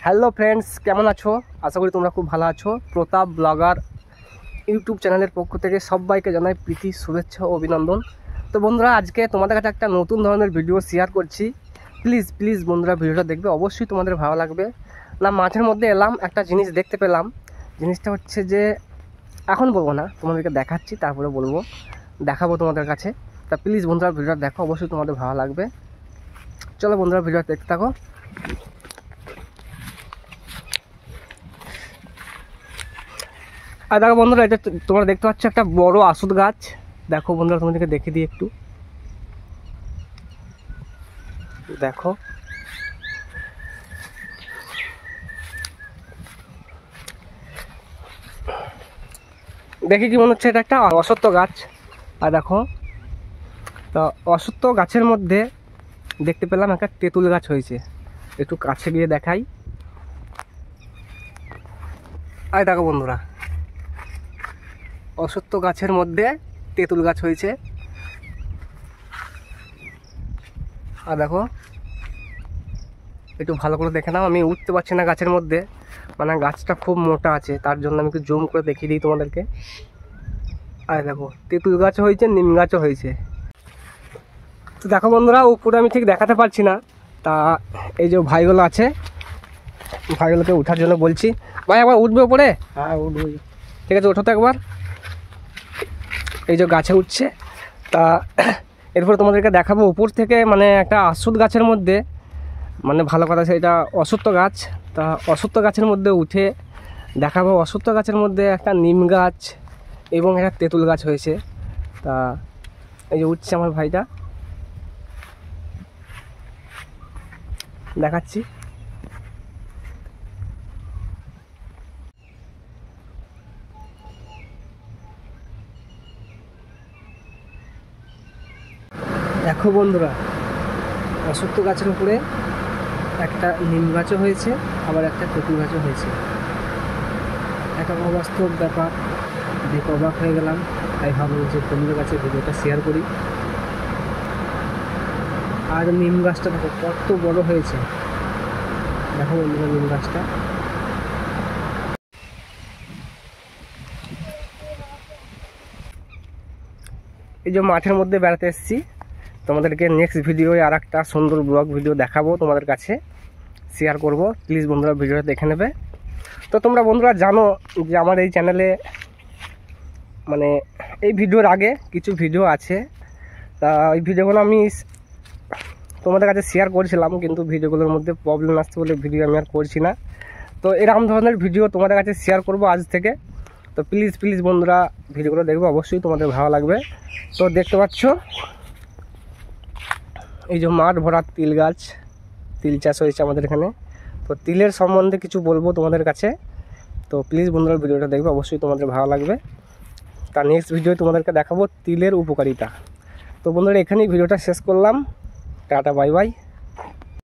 Hello friends, কেমন আছো? আশা করি তোমরা খুব ভালো আছো। প্রতাপ ব্লগার ইউটিউব চ্যানেলের পক্ষ থেকে সবাইকে জানাই প্রীতি, শুভেচ্ছা ও অভিনন্দন। তো বন্ধুরা, আজকে তোমাদের কাছে একটা নতুন ধরনের ভিডিও শেয়ার করছি। প্লিজ প্লিজ বন্ধুরা, ভিডিওটা দেখবে, অবশ্যই তোমাদের ভালো লাগবে। না, মাঠের মধ্যে এলাম, একটা জিনিস দেখতে পেলাম। জিনিসটা হচ্ছে যে এখন বলবো না, তোমাদেরকে দেখাচ্ছি, তারপরে দেখাবো তোমাদের কাছে। তা প্লিজ বন্ধুরা, ভিডিওটা দেখো, অবশ্যই তোমাদের ভালো লাগবে। চলো বন্ধুরা, ভিডিওটা দেখতে থাকো। আর দেখো বন্ধুরা, এটা তোমরা দেখতে পাচ্ছ একটা বড় আসুদ গাছ। দেখো বন্ধুরা, তোমাদেরকে দেখে দিই একটু। দেখো, দেখে কি মনে হচ্ছে এটা একটা অশ্বত্থ গাছ। আর দেখো, তো অশ্বত্থ গাছের মধ্যে দেখতে পেলাম একটা তেঁতুল গাছ হয়েছে। একটু কাছে গিয়ে দেখাই। আর দেখো বন্ধুরা, অশ্বত্থ গাছের মধ্যে তেঁতুল গাছ হয়েছে। আর দেখো, একটু ভালো করে দেখে নাও। আমি উঠতে পারছি না গাছের মধ্যে, মানে গাছটা খুব মোটা আছে, তার জন্য আমি একটু জুম করে দেখিয়ে দিই তোমাদেরকে। আর দেখো, তেঁতুল গাছও হয়েছে, নিম গাছও হয়েছে। তো দেখো বন্ধুরা, উপরে আমি ঠিক দেখাতে পারছি না। তা এই যে ভাইগুলো আছে, ভাইগুলোকে ওঠার জন্য বলছি। ভাই একবার উঠবে উপরে? হ্যাঁ উঠবে। ঠিক আছে, ওঠো তো একবার। এই যে গাছে উঠছে। তা এরপর তোমাদেরকে দেখাবো উপর থেকে, মানে একটা আসুদ গাছের মধ্যে, মানে ভালো কথা সেটা অশ্বত্থ গাছ। তা অশ্বত্থ গাছের মধ্যে উঠে দেখাবো অশ্বত্থ গাছের মধ্যে একটা নিম গাছ এবং একটা তেঁতুল গাছ হয়েছে। তা এই যে উঠছে আমার ভাইটা, দেখাচ্ছি। দেখো বন্ধুরা, অশ্বত্থ গাছের উপরে একটা নিম গাছও হয়েছে, আবার একটা তেঁতুল গাছও হয়েছে। একটা অবাস্তব ব্যাপার, দেখে অবাক হয়ে গেলাম। তাই ভাবলাম যে তোমাদের কাছে ভিডিওটা শেয়ার করি। আর নিম গাছটা দেখো কত বড় হয়েছে। দেখো বন্ধুরা, নিম গাছটা। এই যে মাঠের মধ্যে বেড়াতে এসেছি, তোমাদেরকে নেক্সট ভিডিওয় আর একটা সুন্দর ব্লগ ভিডিও দেখাবো, তোমাদের কাছে শেয়ার করব। প্লিজ বন্ধুরা, ভিডিওটা দেখে নেবে। তো তোমরা বন্ধুরা জানো যে আমার এই চ্যানেলে, মানে এই ভিডিওর আগে কিছু ভিডিও আছে। তা ওই ভিডিওগুলো আমি তোমাদের কাছে শেয়ার করেছিলাম, কিন্তু ভিডিওগুলোর মধ্যে প্রবলেম আসছে বলে ভিডিও আমি আর করছি না। তো এরকম ধরনের ভিডিও তোমাদের কাছে শেয়ার করব আজ থেকে। তো প্লিজ প্লিজ বন্ধুরা, ভিডিওগুলো দেখবে, অবশ্যই তোমাদের ভালো লাগবে। তো দেখতে পাচ্ছ এই যে মাঠ ভরা তিল গাছ, তিল চাষ হয়েছে আমাদের এখানে। তো তিলের সম্বন্ধে কিছু বলবো তোমাদের কাছে। তো প্লিজ বন্ধুরা, ভিডিওটা দেখবে, অবশ্যই তোমাদের ভালো লাগবে। তার নেক্সট ভিডিও তোমাদেরকে দেখাবো তিলের উপকারিতা। তো বন্ধুরা, এখানেই ভিডিওটা শেষ করলাম। Tata, bye bye.